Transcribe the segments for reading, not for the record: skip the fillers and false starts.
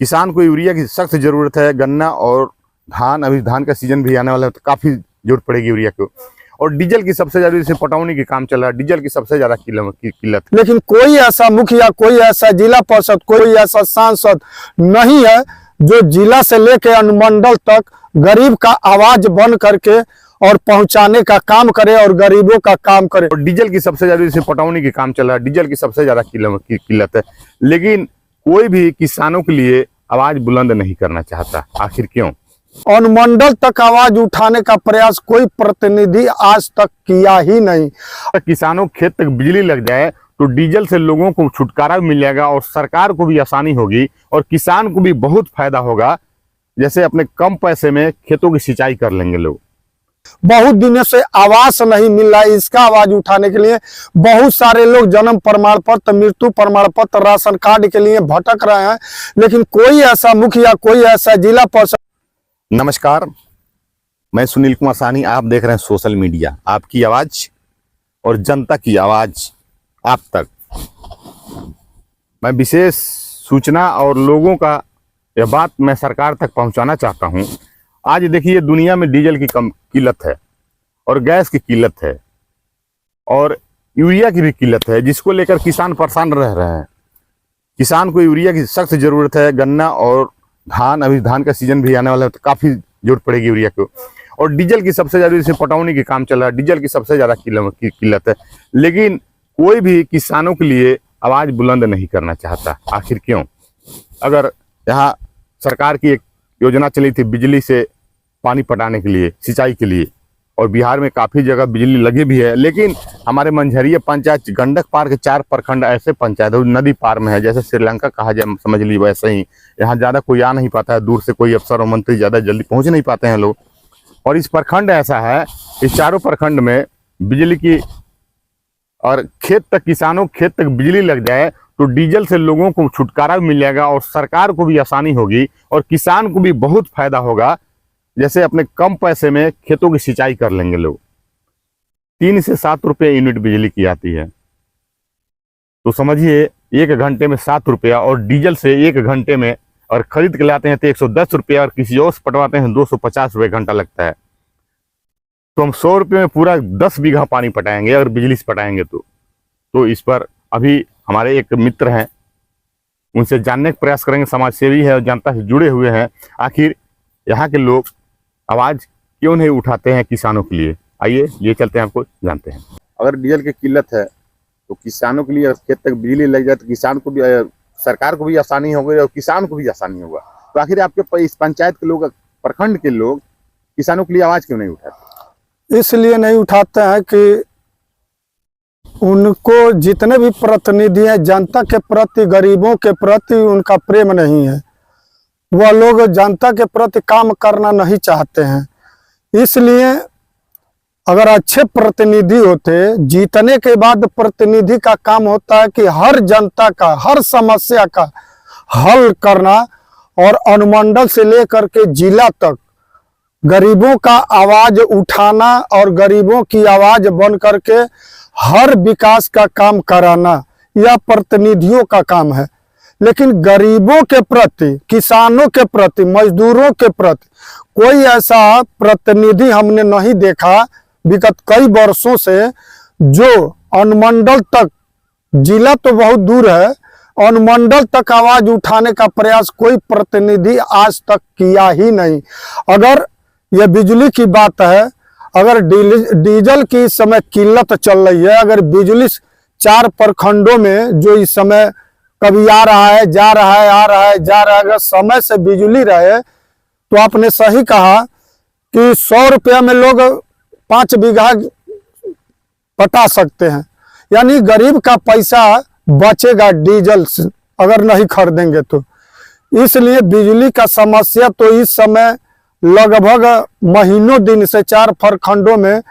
किसान को यूरिया की सख्त जरूरत है। गन्ना और धान, अभी धान का सीजन भी आने वाला है तो काफी जरूरत पड़ेगी यूरिया को। और डीजल की सबसे ज्यादा, जैसे पटौनी की काम चल रहा है, डीजल की सबसे ज्यादा किल्लत। लेकिन कोई ऐसा मुखिया, कोई ऐसा जिला परिषद, कोई ऐसा सांसद नहीं है जो जिला से लेकर अनुमंडल तक गरीब का आवाज बन करके और पहुंचाने का काम करे और गरीबों का काम करे। और डीजल की सबसे ज्यादा, जैसे पटौनी की काम चल रहा है, डीजल की सबसे ज्यादा किल्लत है। लेकिन कोई भी किसानों के लिए आवाज बुलंद नहीं करना चाहता। आखिर क्यों? अनुमंडल तक आवाज उठाने का प्रयास कोई प्रतिनिधि आज तक किया ही नहीं। किसानों के खेत तक बिजली लग जाए तो डीजल से लोगों को छुटकारा मिल जाएगा और सरकार को भी आसानी होगी और किसान को भी बहुत फायदा होगा। जैसे अपने कम पैसे में खेतों की सिंचाई कर लेंगे लोग। बहुत दिनों से आवास नहीं मिल रहा है, इसका आवाज उठाने के लिए बहुत सारे लोग जन्म प्रमाण पत्र, मृत्यु प्रमाण पत्र, राशन कार्ड के लिए भटक रहे हैं। लेकिन कोई ऐसा मुखिया, कोई ऐसा जिला परिषद। नमस्कार, मैं सुनील कुमार साहनी, आप देख रहे हैं सोशल मीडिया, आपकी आवाज और जनता की आवाज आप तक। मैं विशेष सूचना और लोगों का यह बात मैं सरकार तक पहुंचाना चाहता हूं। आज देखिए, दुनिया में डीजल की कम किल्लत है और गैस की किल्लत है और यूरिया की भी किल्लत है, जिसको लेकर किसान परेशान रह रहे हैं। किसान को यूरिया की सख्त जरूरत है। गन्ना और धान, अभी धान का सीजन भी आने वाला है तो काफी जरूरत पड़ेगी यूरिया को। और डीजल की सबसे ज्यादा, जैसे पटौनी की काम चल रहा है, डीजल की सबसे ज्यादा किल्लत है। लेकिन कोई भी किसानों के लिए आवाज बुलंद नहीं करना चाहता। आखिर क्यों? अगर यहाँ सरकार की एक योजना चली थी बिजली से पानी पटाने के लिए, सिंचाई के लिए, और बिहार में काफी जगह बिजली लगी भी है, लेकिन हमारे मंझरिया पंचायत, गंडक पार के 4 प्रखंड ऐसे पंचायत है नदी पार में है, जैसे श्रीलंका कहा जाए समझ लीजिए, वैसे ही यहाँ ज्यादा कोई आ नहीं पाता है। दूर से कोई अफसर और मंत्री ज्यादा जल्दी पहुंच नहीं पाते हैं लोग। और इस प्रखंड ऐसा है, इस चारों प्रखंड में बिजली की, और खेत तक, किसानों के खेत तक बिजली लग जाए तो डीजल से लोगों को छुटकारा मिल जाएगा और सरकार को भी आसानी होगी और किसान को भी बहुत फायदा होगा। जैसे अपने कम पैसे में खेतों की सिंचाई कर लेंगे लोग। 3 से 7 रुपये यूनिट बिजली की आती है, तो समझिए 1 घंटे में 7 रुपया, और डीजल से 1 घंटे में और खरीद के लाते हैं तो 110 रुपया, और किसी और से पटवाते हैं 250 रुपये घंटा लगता है। तो हम 100 रुपये में पूरा 10 बीघा पानी पटाएंगे अगर बिजली से पटाएंगे तो इस पर अभी हमारे एक मित्र हैं, उनसे जानने का प्रयास करेंगे। समाज सेवी है और जनता से जुड़े हुए हैं। आखिर यहाँ के लोग आवाज क्यों नहीं उठाते हैं किसानों के लिए? आइए ये चलते हैं, आपको जानते हैं। अगर डीजल की किल्लत है तो किसानों के लिए खेत तक बिजली लग जाए तो किसान को भी, सरकार को भी आसानी होगी और किसान को भी आसानी होगा। तो आखिर आपके इस पंचायत के लोग, प्रखंड के लोग किसानों के लिए आवाज क्यों नहीं उठाते? इसलिए नहीं उठाते हैं कि उनको जितने भी प्रतिनिधि हैं, जनता के प्रति, गरीबों के प्रति उनका प्रेम नहीं है। वह लोग जनता के प्रति काम करना नहीं चाहते हैं। इसलिए अगर अच्छे प्रतिनिधि होते, जीतने के बाद प्रतिनिधि का काम होता है कि हर जनता का, हर समस्या का हल करना और अनुमंडल से लेकर के जिला तक गरीबों का आवाज उठाना और गरीबों की आवाज बन करके हर विकास का काम कराना, यह प्रतिनिधियों का काम है। लेकिन गरीबों के प्रति, किसानों के प्रति, मजदूरों के प्रति कोई ऐसा प्रतिनिधि हमने नहीं देखा विगत कई वर्षों से जो अनुमंडल तक, जिला तो बहुत दूर है, अनुमंडल तक आवाज उठाने का प्रयास कोई प्रतिनिधि आज तक किया ही नहीं। अगर यह बिजली की बात है, अगर डीजल की इस समय किल्लत चल रही है, अगर बिजली 4 प्रखंडों में जो इस समय कभी आ रहा है, जा रहा है, आ रहा है, जा रहा है, अगर समय से बिजली रहे तो आपने सही कहा कि 100 रुपया में लोग 5 बीघा पटा सकते हैं। यानी गरीब का पैसा बचेगा डीजल से अगर नहीं खरीदेंगे तो। इसलिए बिजली का समस्या तो इस समय लगभग महीनों दिन से 4 प्रखंडों में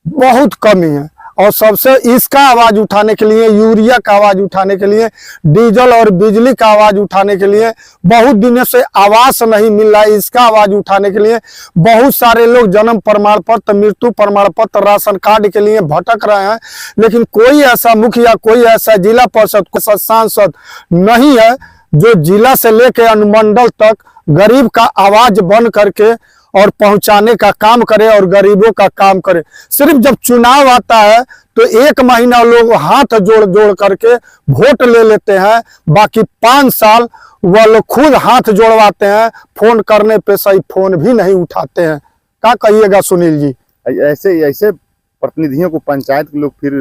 बहुत कमी है। और सबसे इसका आवाज उठाने के लिए, यूरिया का आवाज उठाने के लिए, डीजल और बिजली का आवाज उठाने के लिए बहुत दिनों से आवास नहीं मिल रहा है। इसका आवाज उठाने के लिए बहुत सारे लोग जन्म प्रमाण पत्र, मृत्यु प्रमाण पत्र, राशन कार्ड के लिए भटक रहे हैं। लेकिन कोई ऐसा मुखिया, कोई ऐसा जिला परिषद, कोई सांसद नहीं है जो जिला से लेके अनुमंडल तक गरीब का आवाज बन करके और पहुंचाने का काम करे और गरीबों का काम करे। सिर्फ जब चुनाव आता है तो 1 महीना लोग हाथ जोड़ जोड़ करके वोट ले लेते हैं, बाकी 5 साल वह लोग खुद हाथ जोड़वाते हैं, फोन करने पे सही फोन भी नहीं उठाते हैं। क्या कहिएगा सुनील जी? ऐसे ऐसे प्रतिनिधियों को पंचायत के लोग फिर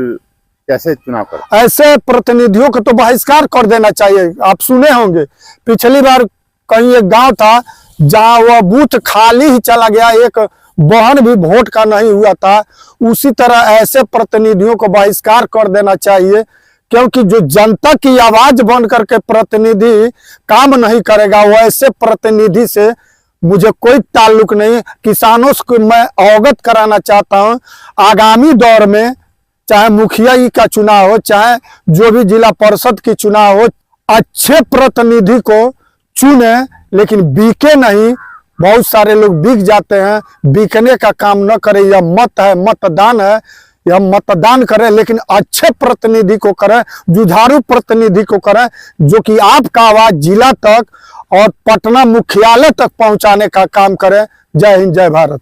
कैसे चुनाव करते? ऐसे प्रतिनिधियों को तो बहिष्कार कर देना चाहिए। आप सुने होंगे पिछली बार कहीं एक गांव था जहां वह बूथ खाली ही चला गया, एक बहन भी वोट का नहीं हुआ था। उसी तरह ऐसे प्रतिनिधियों को बहिष्कार कर देना चाहिए, क्योंकि जो जनता की आवाज बन करके प्रतिनिधि काम नहीं करेगा, वैसे प्रतिनिधि से मुझे कोई ताल्लुक नहीं। किसानों को मैं अवगत कराना चाहता हूं, आगामी दौर में चाहे मुखिया जी का चुनाव हो, चाहे जो भी जिला परिषद की चुनाव हो, अच्छे प्रतिनिधि को चुने, लेकिन बिके नहीं। बहुत सारे लोग बिक जाते हैं, बिकने का काम न करें। यह मत है, मतदान है, यह मतदान करें, लेकिन अच्छे प्रतिनिधि को करें, जुझारू प्रतिनिधि को करें, जो कि आपका आवाज जिला तक और पटना मुख्यालय तक पहुंचाने का काम करें। जय हिंद, जय भारत।